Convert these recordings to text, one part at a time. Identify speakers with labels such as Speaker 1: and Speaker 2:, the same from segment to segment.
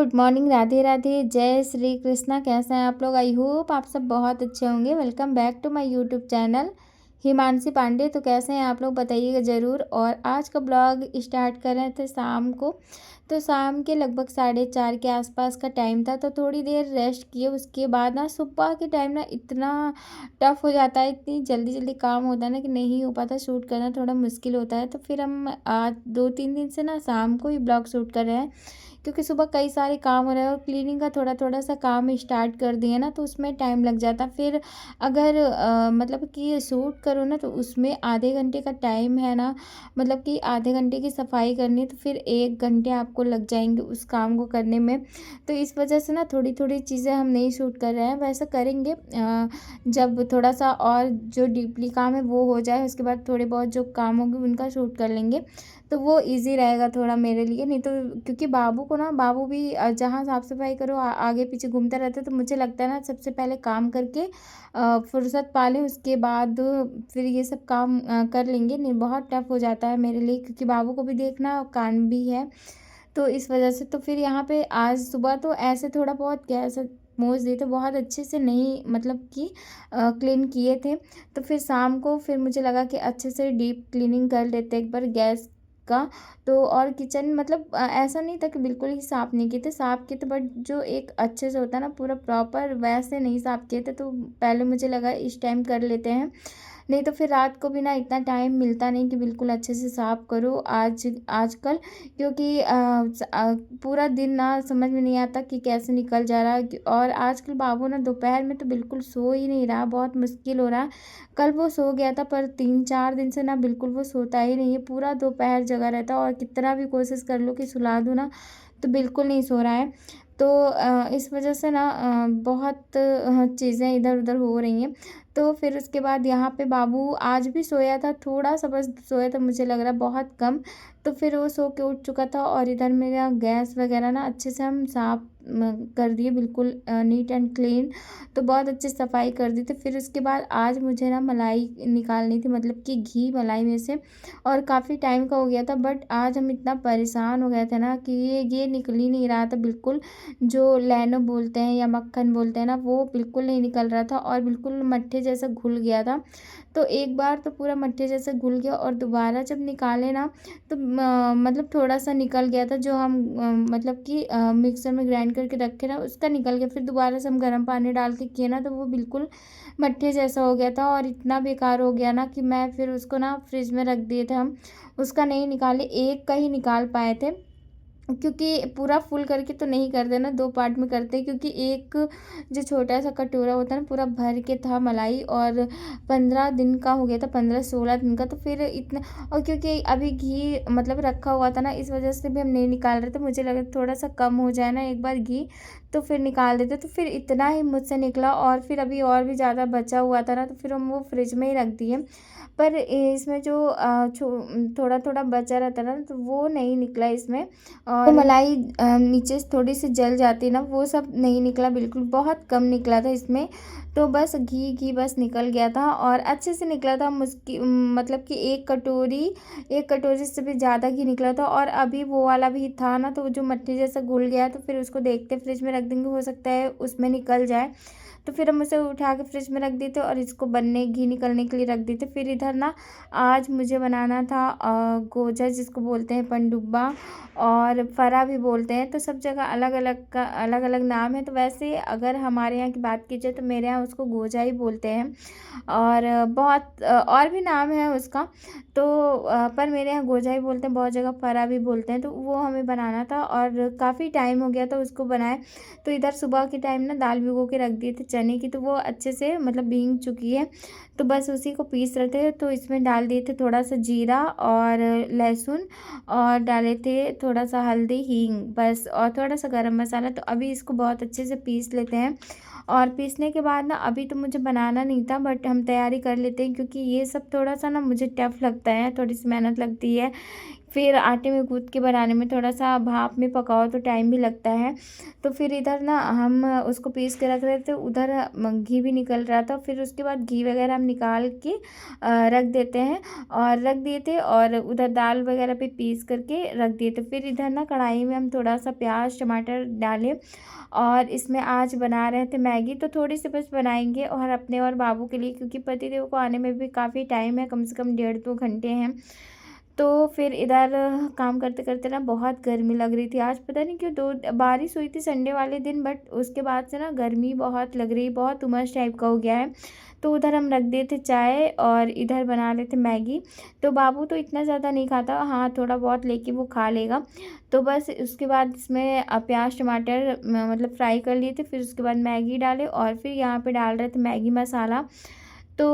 Speaker 1: Good morning, Radhe Radhe, जय श्री कृष्णा। कैसे हैं आप लोग? आई होप आप सब बहुत अच्छे होंगे। Welcome back to my YouTube channel Himanshi Pandey. तो कैसे हैं आप लोग बताइएगा ज़रूर। और आज का ब्लॉग स्टार्ट कर रहे थे शाम को। तो शाम के लगभग 4:30 के आसपास का टाइम था। तो थोड़ी देर रेस्ट किए, उसके बाद ना सुबह के टाइम ना इतना टफ हो जाता है, इतनी जल्दी जल्दी काम होता है ना कि नहीं हो पाता, शूट करना थोड़ा मुश्किल होता है। तो फिर हम आज 2-3 दिन से ना शाम को ही ब्लॉग शूट कर रहे हैं, क्योंकि सुबह कई सारे काम हो रहे हैं और क्लीनिंग का थोड़ा थोड़ा सा काम स्टार्ट कर दिए ना, तो उसमें टाइम लग जाता। फिर अगर मतलब कि शूट करो ना, तो उसमें आधे घंटे का टाइम है ना, मतलब कि आधे घंटे की सफाई करनी है, तो फिर 1 घंटे आपको लग जाएंगे उस काम को करने में। तो इस वजह से ना थोड़ी थोड़ी चीज़ें हम नहीं शूट कर रहे हैं, वैसा करेंगे जब थोड़ा सा और जो डीपली काम है वो हो जाए, उसके बाद थोड़े बहुत जो काम होंगे उनका शूट कर लेंगे, तो वो इजी रहेगा थोड़ा मेरे लिए। नहीं तो क्योंकि बाबू को ना, बाबू भी जहाँ साफ़ सफाई करो आगे पीछे घूमता रहता है, तो मुझे लगता है ना सबसे पहले काम करके फुर्सत पा लें, उसके बाद फिर ये सब काम कर लेंगे। नहीं बहुत टफ हो जाता है मेरे लिए, क्योंकि बाबू को भी देखना और काम भी है, तो इस वजह से। तो फिर यहाँ पे आज सुबह तो ऐसे थोड़ा बहुत गैस मोच दिए थे, बहुत अच्छे से नहीं मतलब कि क्लीन किए थे। तो फिर शाम को फिर मुझे लगा कि अच्छे से डीप क्लीनिंग कर लेते एक बार गैस का। तो और किचन मतलब ऐसा नहीं था कि बिल्कुल ही साफ़ नहीं किए थे, साफ़ किए थे, बट जो एक अच्छे से होता है ना पूरा प्रॉपर, वैसे नहीं साफ़ किए थे। तो पहले मुझे लगा इस टाइम कर लेते हैं, नहीं तो फिर रात को भी ना इतना टाइम मिलता नहीं कि बिल्कुल अच्छे से साफ़ करो आजकल, क्योंकि पूरा दिन ना समझ में नहीं आता कि कैसे निकल जा रहा है। और आजकल बाबू ना दोपहर में तो बिल्कुल सो ही नहीं रहा, बहुत मुश्किल हो रहा है। कल वो सो गया था, पर 3-4 दिन से ना बिल्कुल वो सोता ही नहीं है, पूरा दोपहर जगा रहता है, और कितना भी कोशिश कर लो कि सुला दूँ ना, तो बिल्कुल नहीं सो रहा है। तो इस वजह से ना बहुत चीज़ें इधर उधर हो रही हैं। तो फिर उसके बाद यहाँ पे बाबू आज भी सोया था, थोड़ा सा बस सोया था, मुझे लग रहा है बहुत कम। तो फिर वो सो के उठ चुका था, और इधर मेरा गैस वगैरह ना अच्छे से हम साफ कर दिए, बिल्कुल नीट एंड क्लीन। तो बहुत अच्छी सफाई कर दी थी। फिर उसके बाद आज मुझे ना मलाई निकालनी थी, मतलब कि घी मलाई में से, और काफ़ी टाइम का हो गया था, बट आज हम इतना परेशान हो गए थे ना कि ये निकल ही नहीं रहा था बिल्कुल। जो लैनो बोलते हैं या मक्खन बोलते हैं ना, वो बिल्कुल नहीं निकल रहा था, और बिल्कुल मट्ठे जैसा घुल गया था। तो एक बार तो पूरा मट्ठे जैसा घुल गया, और दोबारा जब निकाले ना, तो मतलब थोड़ा सा निकल गया था, जो हम मतलब कि मिक्सर में ग्राइंड करके रखे ना, उसका निकल गया। फिर दोबारा से हम गर्म पानी डाल के किए ना, तो वो बिल्कुल मट्ठे जैसा हो गया था, और इतना बेकार हो गया ना कि मैं फिर उसको ना फ्रिज में रख दिए थे हम, उसका नहीं निकाले, एक का ही निकाल पाए थे। क्योंकि पूरा फुल करके तो नहीं करते ना, 2 पार्ट में करते हैं, क्योंकि एक जो छोटा सा कटोरा होता है ना, पूरा भर के था मलाई, और 15 दिन का हो गया था, 15-16 दिन का। तो फिर इतना, और क्योंकि अभी घी मतलब रखा हुआ था ना, इस वजह से भी हम नहीं निकाल रहे थे। मुझे लगा थोड़ा सा कम हो जाए ना एक बार घी, तो फिर निकाल देते। तो फिर इतना ही मुझसे निकला, और फिर अभी और भी ज़्यादा बचा हुआ था ना, तो फिर हम वो फ्रिज में ही रख दिए। पर इसमें जो थोड़ा थोड़ा बचा रहता ना, तो वो नहीं निकला इसमें। और मलाई नीचे से थोड़ी सी जल जाती ना, वो सब नहीं निकला, बिल्कुल बहुत कम निकला था इसमें। तो बस घी घी बस निकल गया था, और अच्छे से निकला था मुश्किल, मतलब कि एक कटोरी से भी ज़्यादा घी निकला था। और अभी वो वाला भी था ना, तो जो मट्टी जैसा घुल गया, तो फिर उसको देखते फ्रिज में रख देंगे, हो सकता है उसमें निकल जाए। तो फिर हम उसे उठा के फ्रिज में रख देते, और इसको बनने घी निकलने के लिए रख देते। फिर इधर ना आज मुझे बनाना था गोजा, जिसको बोलते हैं पनडुब्बा, और फरा भी बोलते हैं। तो सब जगह अलग अलग का अलग अलग नाम है। तो वैसे अगर हमारे यहाँ की बात की जाए, तो मेरे यहाँ उसको गोजा ही बोलते हैं, और बहुत और भी नाम है उसका। तो पर मेरे यहाँ गोजा ही बोलते हैं, बहुत जगह फरा भी बोलते हैं। तो वो हमें बनाना था, और काफ़ी टाइम हो गया था उसको बनाए। तो इधर सुबह के टाइम ना दाल भिगो के रख दिए थे चने की, तो वो अच्छे से मतलब भीग चुकी है। तो बस उसी को पीस रहे थे, तो इसमें डाल दिए थे थोड़ा सा जीरा और लहसुन, और डाले थे थोड़ा सा हल्दी, हींग, बस, और थोड़ा सा गरम मसाला। तो अभी इसको बहुत अच्छे से पीस लेते हैं, और पीसने के बाद ना, अभी तो मुझे बनाना नहीं था, बट हम तैयारी कर लेते हैं, क्योंकि ये सब थोड़ा सा ना मुझे टफ लगता है, थोड़ी सी मेहनत लगती है, फिर आटे में गूँथ के बनाने में थोड़ा-सा भाप में पकाओ तो टाइम भी लगता है। तो फिर इधर ना हम उसको पीस के रख रहे थे, उधर घी भी निकल रहा था। फिर उसके बाद घी वगैरह हम निकाल के रख देते हैं और रख दिए थे, और उधर दाल वगैरह भी पीस करके रख दिए थे। फिर इधर ना कढ़ाई में हम थोड़ा-सा प्याज़, टमाटर डाले और इसमें आज बना रहे थे मैगी। तो थोड़ी-सी बस बनाएँगे और अपने और बाबू के लिए, क्योंकि पतिदेव को आने में भी काफ़ी टाइम है, कम से कम 1.5-2 घंटे हैं। तो फिर इधर काम करते-करते ना बहुत गर्मी लग रही थी। आज पता नहीं क्यों दो बारिश हुई थी संडे वाले दिन, बट उसके बाद से ना गर्मी बहुत लग रही, बहुत उमस टाइप का हो गया है। तो उधर हम रख दिए थे चाय और इधर बना रहे थे मैगी। तो बाबू तो इतना ज़्यादा नहीं खाता, हाँ थोड़ा बहुत लेके वो खा लेगा। तो बस उसके बाद इसमें प्याज़ टमाटर मतलब फ्राई कर लिए थे। फिर उसके बाद मैगी डाले और फिर यहाँ पे डाल रहे थे मैगी मसाला। तो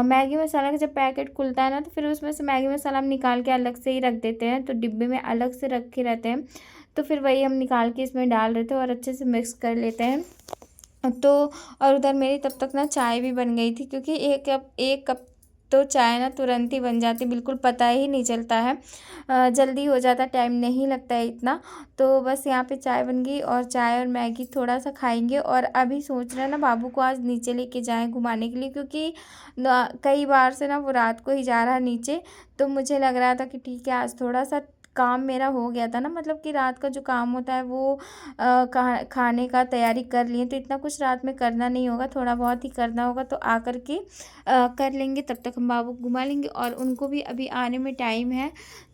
Speaker 1: मैगी मसाला का जब पैकेट खुलता है ना, तो फिर उसमें से मैगी मसाला हम निकाल के अलग से ही रख देते हैं, तो डिब्बे में अलग से रखे रहते हैं। तो फिर वही हम निकाल के इसमें डाल रहे थे और अच्छे से मिक्स कर लेते हैं। तो और उधर मेरी तब तक ना चाय भी बन गई थी, क्योंकि 1 कप तो चाय ना तुरंत ही बन जाती, बिल्कुल पता ही नहीं चलता है। जल्दी हो जाता, टाइम नहीं लगता है इतना। तो बस यहाँ पे चाय बन गई और चाय और मैगी थोड़ा-सा खाएँगे, और अभी सोच रहे हैं ना बाबू को आज नीचे लेके जाएँ घुमाने के लिए, क्योंकि कई बार से ना वो रात को ही जा रहा है नीचे। तो मुझे लग रहा था कि ठीक है, आज थोड़ा-सा काम मेरा हो गया था ना, मतलब कि रात का जो काम होता है वो खाने का तैयारी कर लिए, तो इतना कुछ रात में करना नहीं होगा, थोड़ा बहुत ही करना होगा। तो आकर के कर लेंगे, तब तक हम बाबू को घुमा लेंगे और उनको भी अभी आने में टाइम है।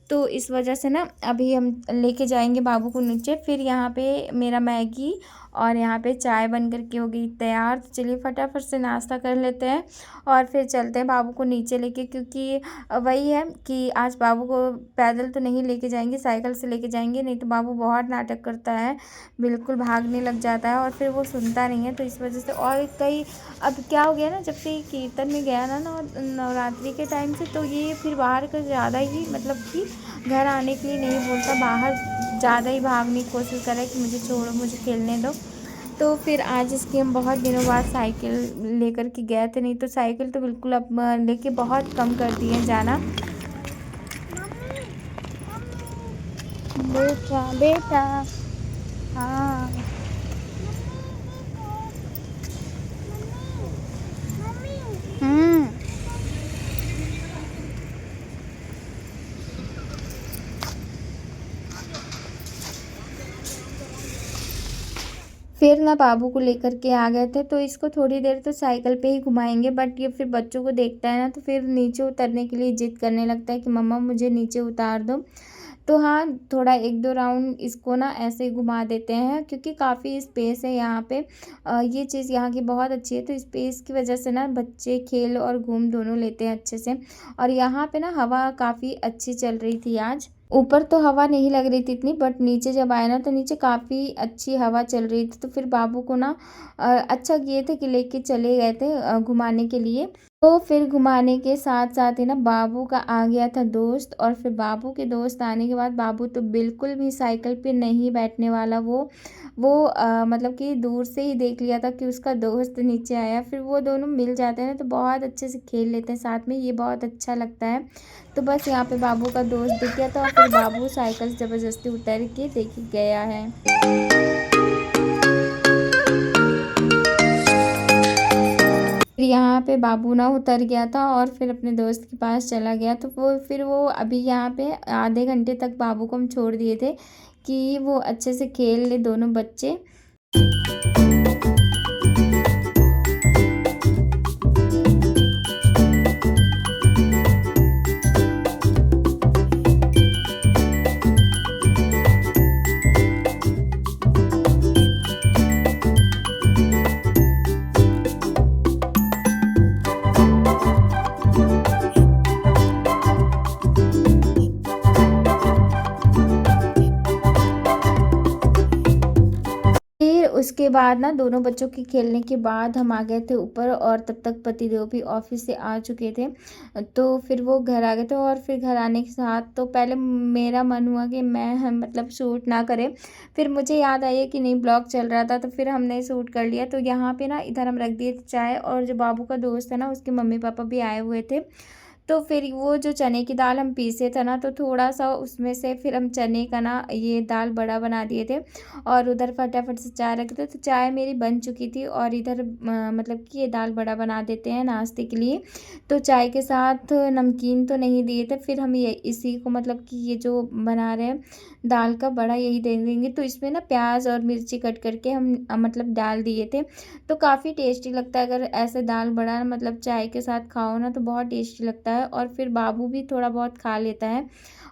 Speaker 1: तो इस वजह से ना अभी हम लेके जाएंगे बाबू को नीचे। फिर यहाँ पे मेरा मैगी और यहाँ पे चाय बन कर के हो गई तैयार। तो चलिए फटाफट से नाश्ता कर लेते हैं और फिर चलते हैं बाबू को नीचे लेके, क्योंकि वही है कि आज बाबू को पैदल तो नहीं लेके जाएंगे, साइकिल से लेके जाएंगे, नहीं तो बाबू बहुत नाटक करता है, बिल्कुल भागने लग जाता है और फिर वो सुनता नहीं है। तो इस वजह से, और कई अब क्या हो गया ना, जब से ये कीर्तन में गया ना नवरात्रि के टाइम से, तो ये फिर बाहर का ज़्यादा ही, मतलब कि घर आने के लिए नहीं बोलता, बाहर ज़्यादा ही भागने की कोशिश कर रहा है कि मुझे छोड़ो, मुझे खेलने दो। तो फिर आज इसकी हम बहुत दिनों बाद साइकिल लेकर के गए थे, नहीं तो साइकिल तो बिल्कुल अब लेके बहुत कम कर दी है जाना। बेटा बेटा, हाँ। हम्म। फिर ना बाबू को लेकर के आ गए थे, तो इसको थोड़ी देर तो साइकिल पे ही घुमाएंगे, बट ये फिर बच्चों को देखता है ना, तो फिर नीचे उतरने के लिए जिद करने लगता है कि मम्मा मुझे नीचे उतार दो। तो हाँ, थोड़ा 1-2 राउंड इसको ना ऐसे ही घुमा देते हैं, क्योंकि काफ़ी स्पेस है यहाँ पे। ये चीज़ यहाँ की बहुत अच्छी है, तो स्पेस की वजह से ना बच्चे खेल और घूम दोनों लेते हैं अच्छे से। और यहाँ पे ना हवा काफ़ी अच्छी चल रही थी आज। ऊपर तो हवा नहीं लग रही थी इतनी, बट नीचे जब आए ना तो नीचे काफ़ी अच्छी हवा चल रही थी। तो फिर बाबू को ना अच्छा किए थे कि लेके चले गए थे घुमाने के लिए। तो फिर घुमाने के साथ साथ ही ना बाबू का आ गया था दोस्त, और फिर बाबू के दोस्त आने के बाद बाबू तो बिल्कुल भी साइकिल पे नहीं बैठने वाला। वो मतलब कि दूर से ही देख लिया था कि उसका दोस्त नीचे आया, फिर वो दोनों मिल जाते हैं ना तो बहुत अच्छे से खेल लेते हैं साथ में, ये बहुत अच्छा लगता है। तो बस यहाँ पे बाबू का दोस्त दिख गया था और फिर बाबू साइकिल से ज़बरदस्ती उतर के देखी गया है। फिर यहाँ पे बाबू ना उतर गया था और फिर अपने दोस्त के पास चला गया। तो वो अभी यहाँ पे आधे घंटे तक बाबू को हम छोड़ दिए थे कि वो अच्छे से खेल ले दोनों बच्चे। फिर उसके बाद ना दोनों बच्चों के खेलने के बाद हम आ गए थे ऊपर, और तब तक पतिदेव भी ऑफिस से आ चुके थे। तो फिर वो घर आ गए थे, और फिर घर आने के साथ तो पहले मेरा मन हुआ कि मैं मतलब शूट ना करें, फिर मुझे याद आई कि नहीं ब्लॉग चल रहा था, तो फिर हमने शूट कर लिया। तो यहाँ पे ना इधर हम रख दिए चाय, और जो बाबू का दोस्त है ना उसके मम्मी पापा भी आए हुए थे। तो फिर वो जो चने की दाल हम पीसे थे ना, तो थोड़ा-सा उसमें से फिर हम चने का ना ये दाल बड़ा बना दिए थे और उधर फटाफट से चाय रख दे, तो चाय मेरी बन चुकी थी और इधर मतलब कि ये दाल बड़ा बना देते हैं नाश्ते के लिए। तो चाय के साथ नमकीन तो नहीं दिए थे, फिर हम ये इसी को मतलब कि ये जो बना रहे हैं दाल का बड़ा यही दे देंगे। तो इसमें ना प्याज़ और मिर्ची कट करके हम मतलब डाल दिए थे। तो काफ़ी टेस्टी लगता है, अगर ऐसे दाल बड़ा मतलब चाय के साथ खाओ ना तो बहुत टेस्टी लगता है और फिर बाबू भी थोड़ा बहुत खा लेता है।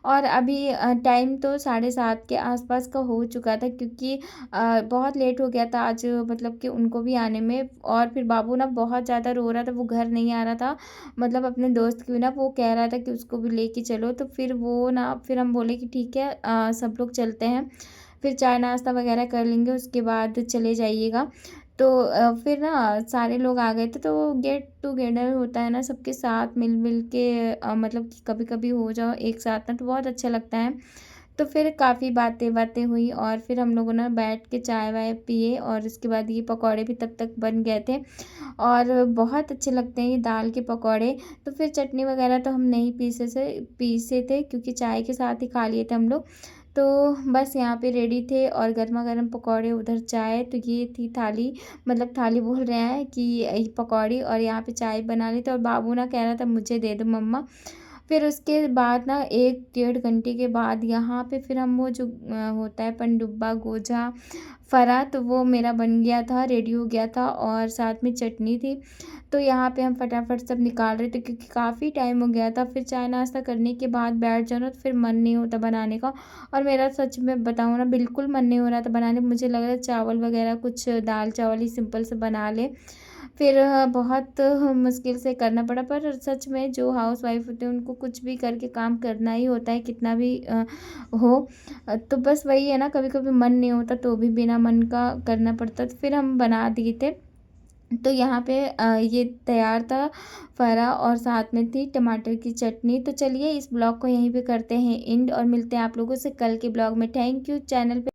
Speaker 1: और अभी टाइम तो 7:30 के आसपास का हो चुका था, क्योंकि बहुत लेट हो गया था आज मतलब कि उनको भी आने में। और फिर बाबू ना बहुत ज़्यादा रो रहा था, वो घर नहीं आ रहा था, मतलब अपने दोस्त के बिना वो कह रहा था कि उसको भी लेके चलो। तो फिर वो ना फिर हम बोले कि ठीक है, सब लोग चलते हैं, फिर चाय नाश्ता वगैरह कर लेंगे, उसके बाद चले जाइएगा। तो फिर ना सारे लोग आ गए थे, तो गेट टुगेदर होता है ना सबके साथ मिल मिल के, मतलब कि कभी कभी हो जाओ एक साथ ना तो बहुत अच्छा लगता है। तो फिर काफ़ी बातें बातें हुई और फिर हम लोगों ने बैठ के चाय वाय पिए और उसके बाद ये पकौड़े भी तब तक बन गए थे और बहुत अच्छे लगते हैं ये दाल के पकौड़े। तो फिर चटनी वगैरह तो हम नहीं पीसे थे, क्योंकि चाय के साथ ही खा लिए थे हम लोग। तो बस यहाँ पे रेडी थे और गर्मा गर्म पकौड़े, उधर चाय। तो ये थी थाली, मतलब थाली बोल रहे हैं कि ये पकौड़ी, और यहाँ पे चाय बना ली थी और बाबू ना कह रहा था मुझे दे दो मम्मा। फिर उसके बाद ना 1 डेढ़ घंटे के बाद यहाँ पे फिर हम वो जो होता है पनडुब्बा, गोजा, फरा, तो वो मेरा बन गया था, रेडी हो गया था और साथ में चटनी थी। तो यहाँ पे हम फटाफट सब निकाल रहे थे, क्योंकि काफ़ी टाइम हो गया था। फिर चाय नाश्ता करने के बाद बैठ जाओ ना तो फिर मन नहीं होता बनाने का। और मेरा सच में बताऊँ ना बिल्कुल मन नहीं हो रहा था बनाने, मुझे लग रहा है चावल वगैरह कुछ दाल चावल ही सिंपल से बना ले। फिर बहुत मुश्किल से करना पड़ा, पर सच में जो हाउसवाइफ़ होते हैं उनको कुछ भी करके काम करना ही होता है, कितना भी हो। तो बस वही है ना, कभी-कभी मन नहीं होता तो भी बिना मन का करना पड़ता, तो फिर हम बना दिए थे। तो यहाँ पे ये तैयार था फरा और साथ में थी टमाटर की चटनी। तो चलिए इस ब्लॉग को यहीं पे करते हैं एंड और मिलते हैं आप लोगों से कल के ब्लॉग में। थैंक यू चैनल पे